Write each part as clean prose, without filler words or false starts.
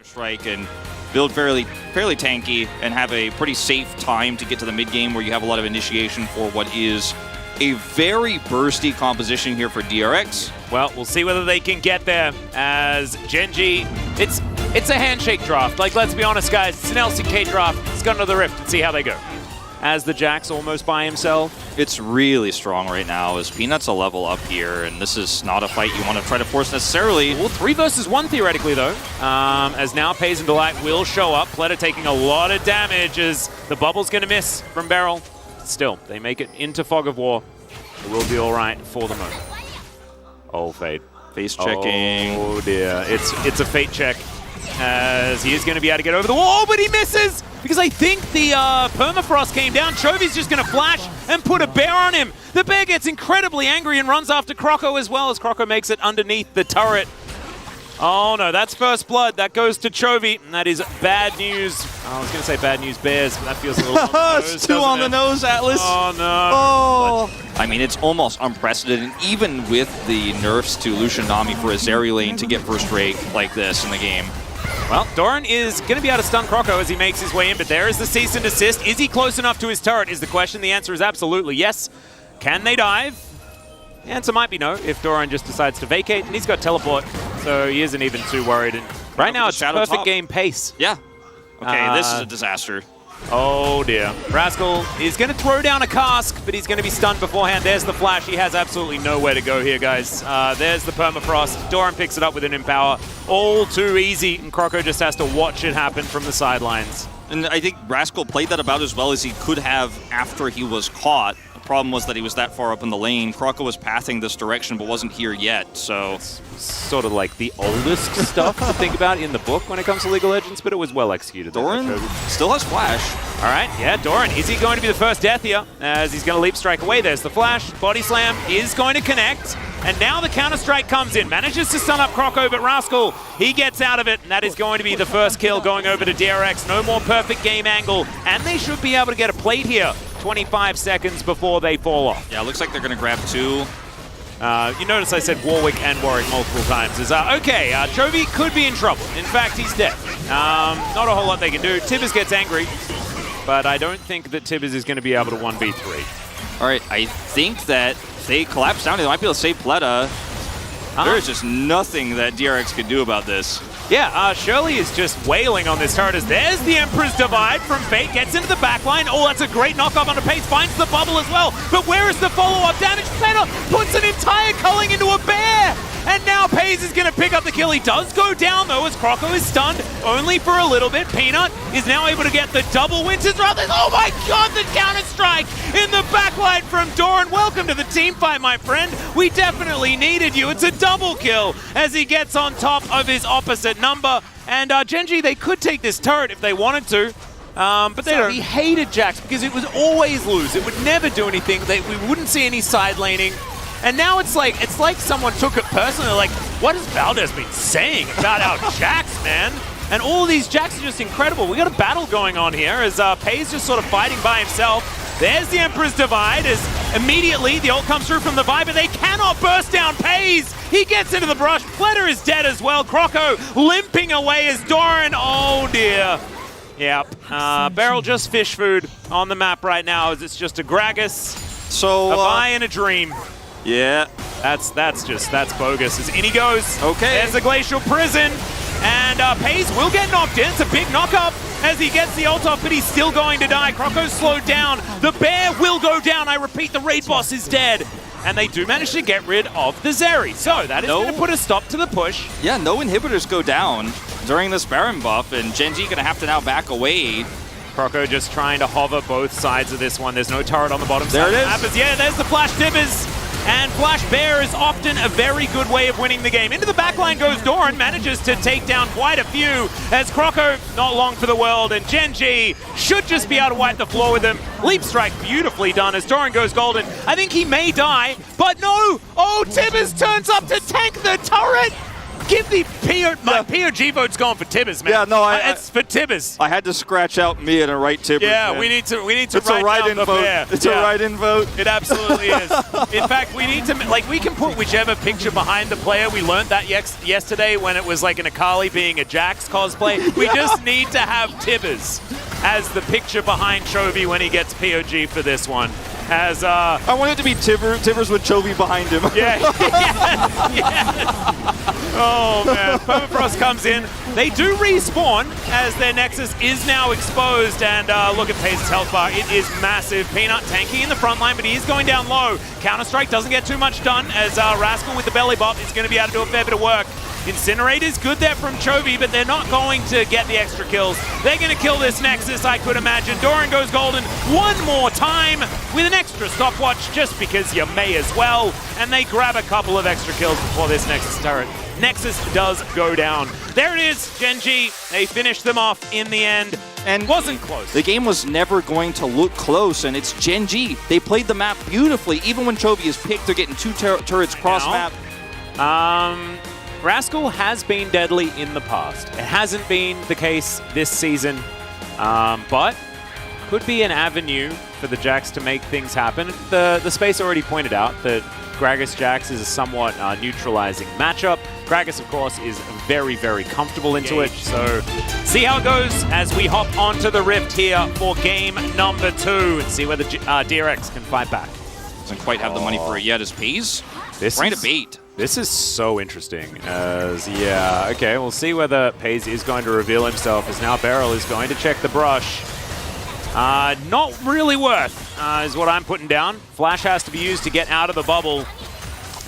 strike and build fairly tanky and have a pretty safe time to get to the mid game where you have a lot of initiation for what is a very bursty composition here for DRX. Well, we'll see whether they can get there as Gen.G, it's a handshake draft. Like, let's be honest, guys, it's an LCK draft. Let's go into the Rift and see how they go. As the Jax almost by himself. It's really strong right now as Peanut's a level up here, and this is not a fight you want to try to force necessarily. Well, 3 versus 1 theoretically, though. As now Pays and Delight will show up. Pleta taking a lot of damage as the bubble's going to miss from Beryl. Still, they make it into Fog of War. It will be all right for the moment. Oh, Fade. Face checking. Oh, dear. It's a Fate check as he is going to be able to get over the wall, but he misses! Because I think the permafrost came down. Chovy's just going to flash and put a bear on him. The bear gets incredibly angry and runs after Croco as well as Croco makes it underneath the turret. Oh no, that's first blood. That goes to Chovy, and that is bad news. I was going to say bad news bears, but that feels a little on the nose, it's 2 on the nose, Atlas. Oh no. Oh. I mean, it's almost unprecedented, even with the nerfs to Lucian Nami for a Zeri lane to get first rate like this in the game. Well, Doran is going to be able to stun Croco as he makes his way in, but there is the cease and desist. Is he close enough to his turret is the question. The answer is absolutely yes. Can they dive? The answer might be no if Doran just decides to vacate, and he's got teleport, so he isn't even too worried. And right now, it's perfect game pace. Yeah. Okay, this is a disaster. Oh dear. Rascal is going to throw down a cask, but he's going to be stunned beforehand. There's the flash. He has absolutely nowhere to go here, guys. There's the permafrost. Doran picks it up with an Empower. All too easy, and Croco just has to watch it happen from the sidelines. And I think Rascal played that about as well as he could have after he was caught. The problem was that he was that far up in the lane. Croco was pathing this direction but wasn't here yet, so... It's sort of like the oldest stuff to think about in the book when it comes to League of Legends, but it was well executed. Doran still has flash. All right, yeah, Doran. Is he going to be the first death here? As he's going to leap strike away. There's the flash. Body slam is going to connect. And now the counter-strike comes in. Manages to stun up Croco, but Rascal, he gets out of it. And that is going to be the first kill going over to DRX. No more perfect game angle. And they should be able to get a plate here 25 seconds before they fall off. Yeah, looks like they're going to grab 2. You notice I said Warwick and Warwick multiple times. Okay, Chovy could be in trouble. In fact, he's dead. Not a whole lot they can do. Tibbers gets angry, but I don't think that Tibbers is going to be able to 1v3. All right, I think that they collapse down. They might be able to save Pleta. There is just nothing that DRX could do about this. Yeah, Shirley is just wailing on this turret as there's the Emperor's Divide from Fate, gets into the backline. Oh, that's a great knockoff onto Pace, finds the bubble as well. But where is the follow-up damage? Pleta puts an entire culling into a bear! And now Pace is going to pick up the kill. He does go down, though, as Croco is stunned only for a little bit. Peanut is now able to get the double Winter's Wrath. Oh my god, the counter-strike in the backline from Doran. Welcome to the team fight, my friend. We definitely needed you. It's a double kill as he gets on top of his opposite number. And Gen.G, they could take this turret if they wanted to. But they don't. He hated Jax because it was always lose. It would never do anything. We wouldn't see any side laning. And now it's like someone took it personally. Like, what has Valdez been saying about our Jax, man? And all of these Jax are just incredible. We got a battle going on here as Pei's just sort of fighting by himself. There's the Emperor's Divide as immediately the ult comes through from the Viper. They cannot burst down Pei's. He gets into the brush. Pleta is dead as well. Croco limping away as Doran. Oh dear. Yep. Beryl just fish food on the map right now as it's just a Gragas, so, a Vi, and a Dream. Yeah. That's bogus. As in he goes. Okay. There's the Glacial Prison. And Pace will get knocked in. It's a big knock-up as he gets the ult off, but he's still going to die. Croco's slowed down. The bear will go down. I repeat, the raid boss is dead. And they do manage to get rid of the Zeri. So that is going to put a stop to the push. Yeah, no inhibitors go down during this Baron buff, and Gen.G going to have to now back away. Croco just trying to hover both sides of this one. There's no turret on the bottom there side. There it is. Happens. Yeah, there's the Flash Tibbers. And Flash Bear is often a very good way of winning the game. Into the backline goes Doran, manages to take down quite a few as Croco, not long for the world, and Gen.G should just be able to wipe the floor with him. Leap strike beautifully done as Doran goes golden. I think he may die, but no! Oh, Tibbers turns up to tank the turret! Give the my POG vote's going for Tibbers, man. Yeah, no, it's for Tibbers. I had to scratch out me and write Tibbers. Yeah, man. we need to It's a write down the vote. pair. It's a write-in vote. It absolutely is. In fact, we need to, like, we can put whichever picture behind the player. We learned that yesterday when it was like an Akali being a Jax cosplay. We just need to have Tibbers as the picture behind Chovy when he gets POG for this one. As I want it to be Tibbers with Chovy behind him. Yeah. Yes. Oh man, Permafrost comes in. They do respawn as their Nexus is now exposed, and look at Pace's health bar. It is massive. Peanut tanky in the front line, but he is going down low. Counter-Strike doesn't get too much done as Rascal with the belly bop is going to be able to do a fair bit of work. Incinerate is good there from Chovy, but they're not going to get the extra kills. They're going to kill this Nexus, I could imagine. Doran goes golden one more time with an extra stopwatch, just because you may as well. And they grab a couple of extra kills before this Nexus turret. Nexus does go down. There it is, Gen G. They finished them off in the end. And wasn't close. The game was never going to look close, and it's Gen G. They played the map beautifully. Even when Chovy is picked, they're getting two turrets cross-map. Rascal has been deadly in the past. It hasn't been the case this season, but could be an avenue for the Jax to make things happen. The space already pointed out that Gragas Jax is a somewhat neutralizing matchup. Gragas, of course, is very, very comfortable into it. So see how it goes as we hop onto the Rift here for game number 2 and see whether DRX can fight back. Doesn't quite have the money for it yet as Pays. Trying to bait. This is so interesting as, yeah, okay, we'll see whether Pays is going to reveal himself as now Beryl is going to check the brush. Not really worth, is what I'm putting down. Flash has to be used to get out of the bubble.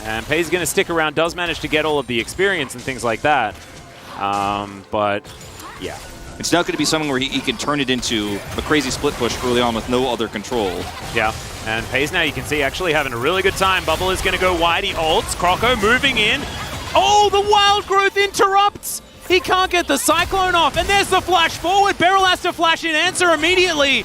And Pays is going to stick around, does manage to get all of the experience and things like that. But, yeah. It's not going to be something where he can turn it into a crazy split push early on with no other control. Yeah, and Pays now you can see actually having a really good time. Bubble is going to go wide, he ults. Croco moving in. Oh, the Wild Growth interrupts! He can't get the Cyclone off, and there's the flash forward. Beryl has to flash in answer immediately.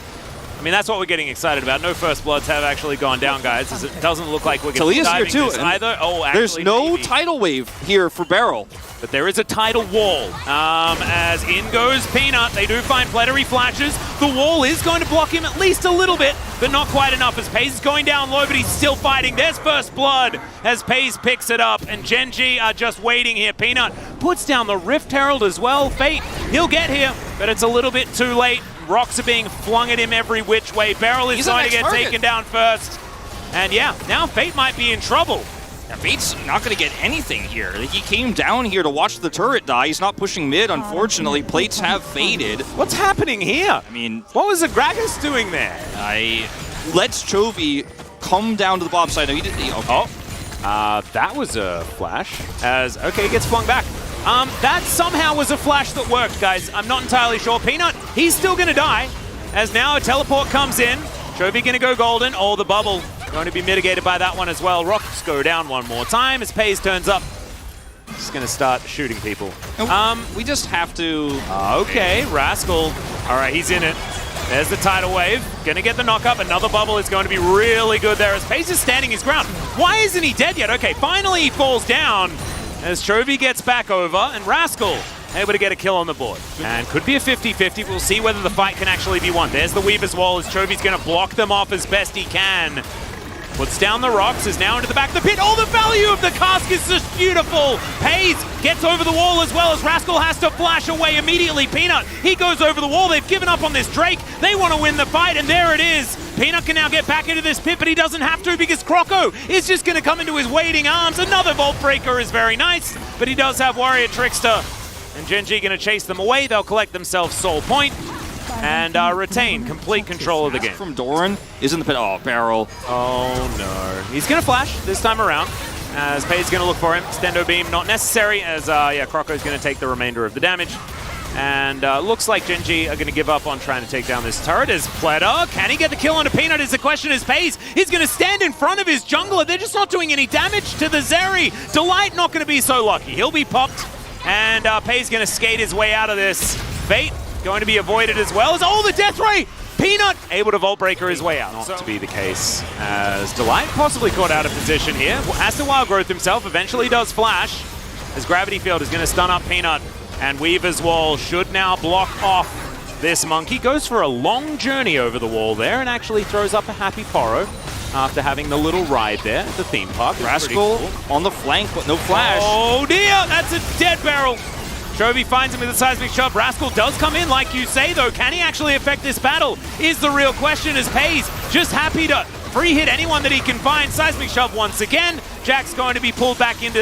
I mean, that's what we're getting excited about. No First Bloods have actually gone down, guys, as it doesn't look like we're going to be diving here too, this either. Oh, actually, there's no maybe. tidal wave here for Beryl. But there is a tidal wall. As in goes Peanut. They do find plenary flashes. The wall is going to block him at least a little bit, but not quite enough as Pays is going down low, but he's still fighting. There's First Blood as Pays picks it up, and Gen G are just waiting here. Peanut puts down the Rift Herald as well. Fate, he'll get here, but it's a little bit too late. Rocks are being flung at him every which way. Beryl is going to get taken down first. And yeah, now Fate might be in trouble. Now, Fate's not going to get anything here. He came down here to watch the turret die. He's not pushing mid, unfortunately. Plates have faded. What's happening here? I mean, what was the Gragas doing there? Let's Chovy come down to the bottom side. No, he did. That was a flash. As okay, gets flung back. That somehow was a flash that worked, guys. I'm not entirely sure. Peanut, he's still going to die. As now a teleport comes in. Chovy going to go golden. Oh, the bubble going to be mitigated by that one as well. Rocks go down one more time as Pays turns up. Just going to start shooting people. We just have to... Okay, Rascal. All right, he's in it. There's the tidal wave. Going to get the knock-up. Another bubble is going to be really good there as Pays is standing his ground. Why isn't he dead yet? Okay, finally he falls down as Chovy gets back over and Rascal able to get a kill on the board. And could be a 50-50. We'll see whether the fight can actually be won. There's the Weaver's Wall as Chovy's going to block them off as best he can. Puts down the rocks, is now into the back of the pit. Oh, the value of the cask is just beautiful. Pays gets over the wall as well as Rascal has to flash away immediately. Peanut, he goes over the wall. They've given up on this Drake. They want to win the fight, and there it is. Peanut can now get back into this pit, but he doesn't have to because Croco is just going to come into his waiting arms. Another Vault Breaker is very nice, but he does have Warrior Trickster. And Gen G going to chase them away. They'll collect themselves Soul Point and retain complete control of the game. From Doran is in the pit. Oh, Beryl. Oh, no. He's going to flash this time around as Pay's going to look for him. Stendo Beam not necessary as, Croco's going to take the remainder of the damage. And looks like Gen G are going to give up on trying to take down this turret as Pleta. Can he get the kill onto Peanut is the question as Pays. He's going to stand in front of his jungler. They're just not doing any damage to the Zeri. Delight not going to be so lucky. He'll be popped. And Pay's going to skate his way out of this. Fate going to be avoided as well as, oh, the Death Ray! Peanut able to Vault Breaker his way out. Not to be the case as Delight possibly caught out of position here. Has to Wild Growth himself, eventually does flash. as Gravity Field is going to stun up Peanut, and Weaver's Wall should now block off this Monkey. Goes for a long journey over the wall there and actually throws up a happy Poro after having the little ride there at the theme park. Rascal cool. on the flank, but no flash. Oh dear, that's a dead barrel. Chovy finds him with a seismic shove. Rascal does come in, like you say, though. Can he actually affect this battle? Is the real question, as Pays just happy to free hit anyone that he can find. Seismic shove once again. Jack's going to be pulled back into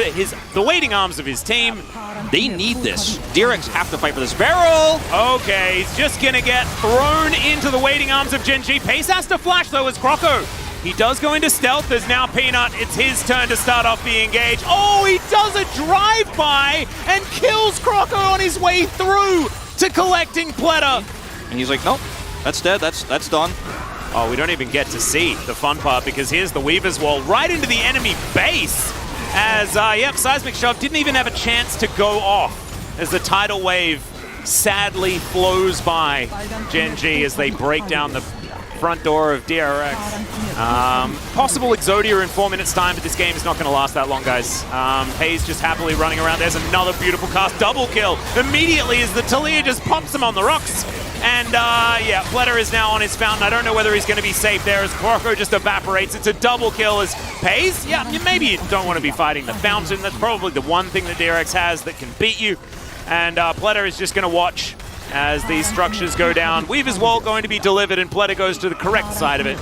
the waiting arms of his team. They need this. DRX have to fight for this barrel. Okay, he's just going to get thrown into the waiting arms of Gen G. Pace has to flash, though, as Croco. He does go into stealth. There's now Peanut. It's his turn to start off the engage. Oh, he does a drive-by and kills Croco on his way through to collecting Pleta. And he's like, nope, that's dead. That's done. Oh, we don't even get to see the fun part because here's the Weaver's Wall right into the enemy base. As, Seismic Shove didn't even have a chance to go off as the tidal wave sadly flows by Gen G as they break down the front door of DRX. Possible Exodia in 4 minutes time, but this game is not going to last that long, guys. Pays just happily running around. There's another beautiful cast, double kill immediately as the Talia just pops him on the rocks. And Pleta is now on his fountain. I don't know whether he's going to be safe there as Croco just evaporates. It's a double kill as Pays. Yeah, maybe you don't want to be fighting the fountain. That's probably the one thing that DRX has that can beat you. And Pleta is just going to watch as these structures go down. Weaver's Wall going to be delivered, and Pleta goes to the correct side of it.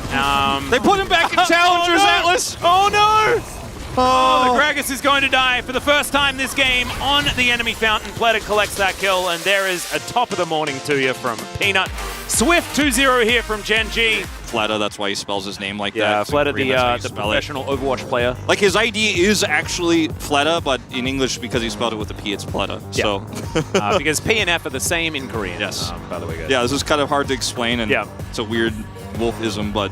They put him back in Challengers, oh, no. Atlas! Oh no! Oh, the Gragas is going to die for the first time this game on the enemy fountain. Pleta collects that kill, and there is a top of the morning to you from Peanut. Swift 2-0 here from Gen G. Pleta, that's why he spells his name like that. Yeah, Pleta, the professional Overwatch player. Like, his ID is actually Pleta, but in English, because he spelled it with a P, it's Pleta. Yeah. So. Because P and F are the same in Korean. Yes. By the way, guys. Yeah, this is kind of hard to explain, and it's a weird wolfism, but